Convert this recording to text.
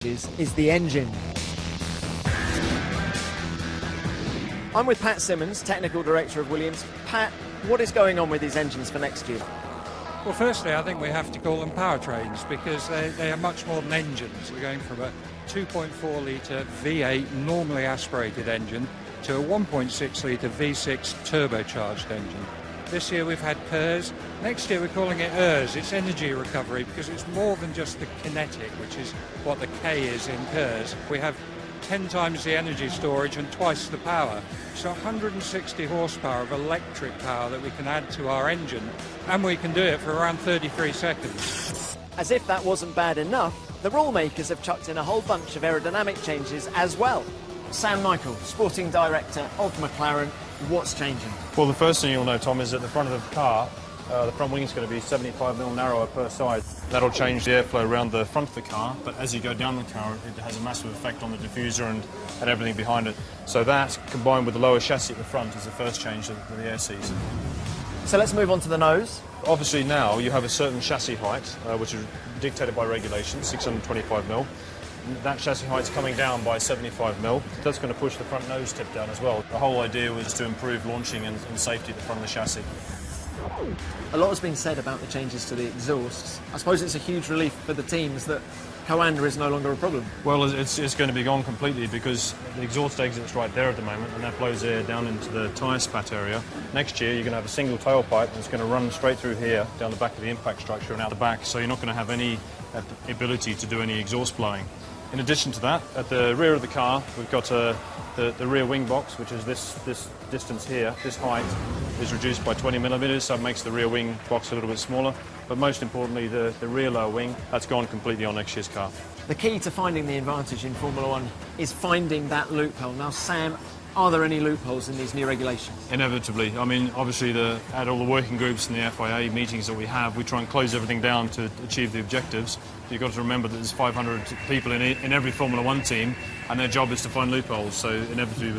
is the engine. I'm with Pat Simmons, Technical Director of Williams. Pat, what is going on with these engines for next year? Well, firstly, I think we have to call them powertrains because they are much more than engines. We're going from a 2.4 litre V8 normally aspirated engine to a 1.6 litre V6 turbocharged engine. This year we've had PERS. Next year we're calling it ERS. It's energy recovery because it's more than just the kinetic, which is what the K is in PERS. We have 10 times the energy storage and twice the power. So 160 horsepower of electric power that we can add to our engine, and we can do it for around 33 seconds. As if that wasn't bad enough, the rule makers have chucked in a whole bunch of aerodynamic changes as well. Sam Michael, Sporting Director of McLaren, what's changing? Well, the first thing you'll know, Tom, is at the front of the car, the front wing is going to be 75mm narrower per side. That'll change the airflow around the front of the car, but as you go down the car, it has a massive effect on the diffuser and everything behind it. So that, combined with the lower chassis at the front, is the first change that the air sees. So let's move on to the nose. Obviously now you have a certain chassis height, which is dictated by regulation, 625mm. That chassis height's coming down by 75mm. That's going to push the front nose tip down as well. The whole idea was to improve launching and safety at the front of the chassis. A lot has been said about the changes to the exhausts. I suppose it's a huge relief for the teams that co-anda is no longer a problem. Well, it's going to be gone completely because the exhaust exit's right there at the moment and that blows air down into the tyre spat area. Next year you're going to have a single tailpipe that's going to run straight through here, down the back of the impact structure and out the back, so you're not going to have any ability to do any exhaust blowing. In addition to that, at the rear of the car, we've got the rear wing box, which is this distance here. This height is reduced by 20mm, so it makes the rear wing box a little bit smaller. But most importantly, the rear lower wing, that's gone completely on next year's car. The key to finding the advantage in Formula One is finding that loophole. Now, Sam, are there any loopholes in these new regulations? Inevitably. I mean, obviously, at all the working groups and the FIA meetings that we have, we try and close everything down to achieve the objectives. You've got to remember that there's 500 people in every Formula One team, and their job is to find loopholes, so inevitably